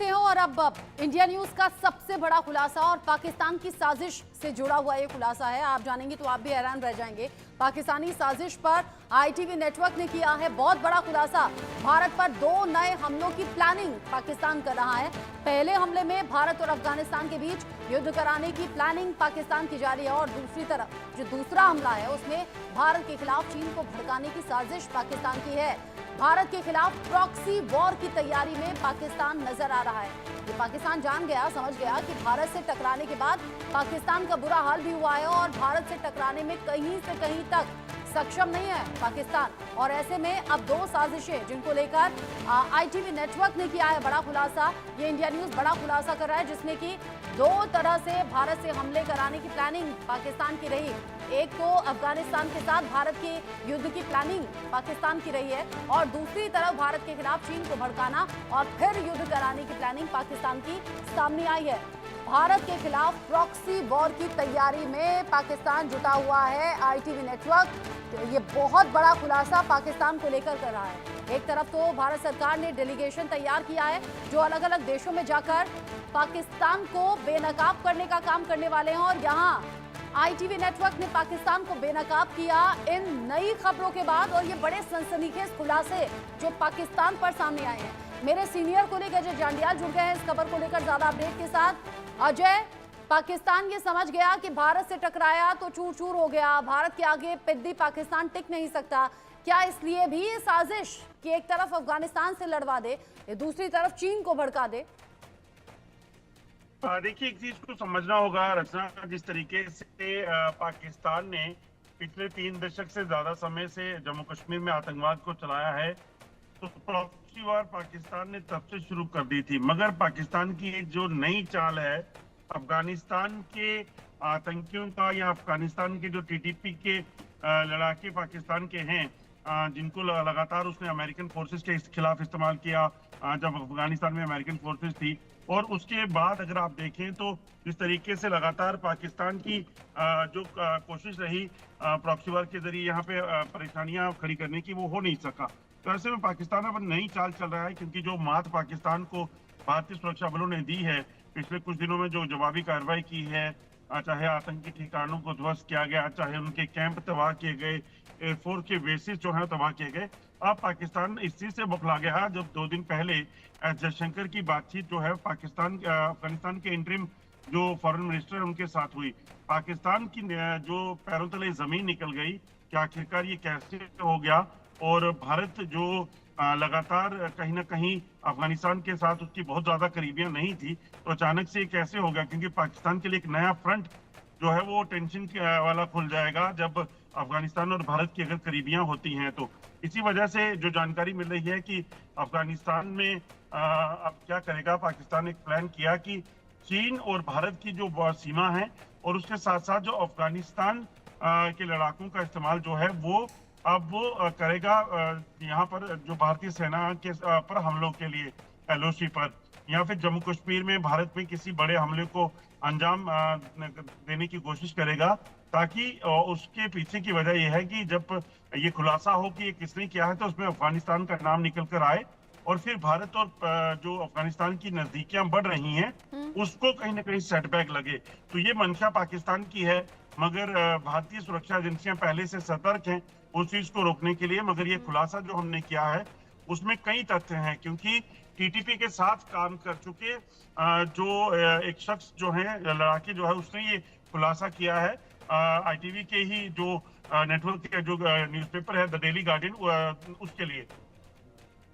हो और अब इंडिया न्यूज का सबसे बड़ा खुलासा और पाकिस्तान की साजिश से जुड़ा हुआ ये खुलासा है। आप जानेंगे तो आप भी हैरान रह जाएंगे। पाकिस्तानी साजिश पर आईटीवी नेटवर्क ने किया है बहुत बड़ा खुलासा। भारत पर 2 नए हमलों की प्लानिंग पाकिस्तान कर रहा है। पहले हमले में भारत और अफगानिस्तान के बीच युद्ध कराने की प्लानिंग पाकिस्तान की जारी है और दूसरी तरफ जो दूसरा हमला है उसमें भारत के खिलाफ चीन को भड़काने की साजिश पाकिस्तान की है। भारत के खिलाफ प्रॉक्सी वॉर की तैयारी में पाकिस्तान नजर आ रहा है। ये पाकिस्तान जान गया, समझ गया कि भारत से टकराने के बाद पाकिस्तान का बुरा हाल भी हुआ है और भारत से टकराने में कहीं से कहीं तक सक्षम नहीं है पाकिस्तान। और ऐसे में अब 2 साजिशें जिनको लेकर आईटीवी नेटवर्क ने किया है बड़ा खुलासा। ये इंडिया न्यूज बड़ा खुलासा कर रहा है जिसमें कि 2 तरह से भारत से हमले कराने की प्लानिंग पाकिस्तान की रही। एक तो अफगानिस्तान के साथ भारत के युद्ध की प्लानिंग पाकिस्तान की रही है और दूसरी तरफ भारत के खिलाफ चीन को भड़काना और फिर युद्ध कराने की प्लानिंग पाकिस्तान की सामने आई है। भारत के खिलाफ प्रॉक्सी वॉर की तैयारी में पाकिस्तान जुटा हुआ है। आईटीवी नेटवर्क तो ये बहुत बड़ा खुलासा पाकिस्तान को लेकर कर रहा है। एक तरफ तो भारत सरकार ने डेलीगेशन तैयार किया है जो अलग अलग देशों में जाकर पाकिस्तान को बेनकाब करने का काम करने वाले हैं और यहाँ आईटीवी नेटवर्क ने पाकिस्तान को बेनकाब किया इन नई खबरों के बाद। और ये बड़े सनसनीखेज खुलासे जो पाकिस्तान पर सामने आए हैं। मेरे सीनियर कोलीग अजय जांडियाल जुड़ गए हैं इस खबर को लेकर ज्यादा अपडेट के साथ। अजय, पाकिस्तान ये समझ गया कि भारत से टकराया तो चूर चूर हो गया, भारत के आगे पिद्दी पाकिस्तान टिक नहीं सकता। क्या इसलिए भी ये साजिश कि एक तरफ अफगानिस्तान से लड़वा दे, दूसरी तरफ चीन को भड़का दे? देखिए, एक चीज को समझना होगा रचना, जिस तरीके से पाकिस्तान ने पिछले 3 दशक से ज्यादा समय से जम्मू कश्मीर में आतंकवाद को चलाया है, तो प्रॉक्सी वॉर पाकिस्तान ने तब से शुरू कर दी थी। मगर पाकिस्तान की एक जो नई चाल है अफगानिस्तान के आतंकियों का या अफगानिस्तान के जो टीटीपी के लड़ाके पाकिस्तान के हैं, जिनको लगातार उसने अमेरिकन फोर्सेस के खिलाफ इस्तेमाल किया जब अफगानिस्तान में अमेरिकन फोर्सेस थी। और उसके बाद अगर आप देखें तो जिस तरीके से लगातार पाकिस्तान की जो कोशिश रही प्रॉक्सी वॉर के जरिए यहाँ पे परेशानियां खड़ी करने की, वो हो नहीं सका। तो ऐसे में पाकिस्तान अब नई चाल चल रहा है, क्योंकि जो मात पाकिस्तान को भारतीय सुरक्षा बलों ने दी है पिछले कुछ दिनों में, जो जवाबी कार्रवाई की है, चाहे आतंकी ठिकानों को ध्वस्त किया गया, चाहे उनके कैंप तबाह किए गए, एयरफोर्स के बेसिस जो है तबाह किए गए। अब पाकिस्तान इस चीज से बौखला गया जब 2 दिन पहले जयशंकर की बातचीत जो है पाकिस्तान अफगानिस्तान के इंटरिम जो फॉरेन मिनिस्टर है उनके साथ हुई। पाकिस्तान की जो पैरों तले जमीन निकल गई कि आखिरकार ये कैसे हो गया। और भारत जो लगातार कहीं ना कहीं अफगानिस्तान के साथ उसकी बहुत ज्यादा करीबियां नहीं थी, तो अचानक से कैसे हो गया, क्योंकि पाकिस्तान के लिए एक नया फ्रंट जो है वो टेंशन वाला खुल जाएगा जब अफगानिस्तान और भारत की अगर करीबियां होती हैं। तो इसी वजह से जो जानकारी मिल रही है कि अफगानिस्तान में अब क्या करेगा पाकिस्तान, एक प्लान किया कि चीन और भारत की जो सीमा है और उसके साथ साथ जो अफगानिस्तान के लड़ाकों का इस्तेमाल जो है वो अब वो करेगा यहाँ पर जो भारतीय सेना के पर हमलों के लिए एलओसी पर, या फिर जम्मू कश्मीर में भारत में किसी बड़े हमले को अंजाम देने की कोशिश करेगा। ताकि उसके पीछे की वजह यह है कि जब ये खुलासा हो कि ये किसने किया है तो उसमें अफगानिस्तान का नाम निकल कर आए और फिर भारत और जो अफगानिस्तान की नजदीकियां बढ़ रही हैं उसको कहीं ना कहीं सेटबैक लगे। तो ये मंशा पाकिस्तान की है, मगर भारतीय सुरक्षा एजेंसियां पहले से सतर्क हैं उस चीज को रोकने के लिए। मगर ये खुलासा जो हमने किया है उसमें कई तथ्य हैं, क्योंकि टीटीपी के साथ काम कर चुके जो एक शख्स जो है लड़ाके जो है उसने ये खुलासा किया है। आईटीवी के ही जो नेटवर्क के जो न्यूज़पेपर है द डेली गार्डियन, उसके लिए।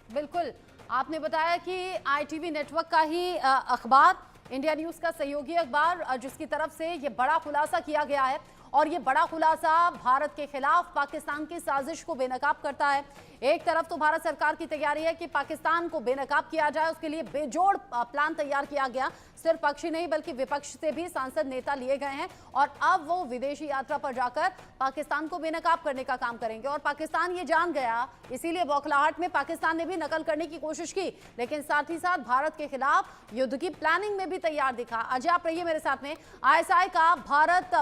बिल्कुल, आपने बताया कि आईटीवी नेटवर्क का ही अखबार, इंडिया न्यूज का सहयोगी अखबार, जिसकी तरफ से ये बड़ा खुलासा किया गया है। और ये बड़ा खुलासा भारत के खिलाफ पाकिस्तान की साजिश को बेनकाब करता है। एक तरफ तो भारत सरकार की तैयारी है कि पाकिस्तान को बेनकाब किया जाए, उसके लिए बेजोड़ प्लान तैयार किया गया। सिर्फ पक्षी नहीं बल्कि विपक्ष से भी सांसद नेता लिए गए हैं और अब वो विदेशी यात्रा पर जाकर पाकिस्तान को बेनकाब करने का काम करेंगे। और पाकिस्तान ये जान गया, इसीलिए बौखलाहट में पाकिस्तान ने भी नकल करने की कोशिश की, लेकिन साथ ही साथ भारत के खिलाफ युद्ध की प्लानिंग में भी तैयार दिखा। अजय, आप रहिए मेरे साथ में। आईएसआई का भारत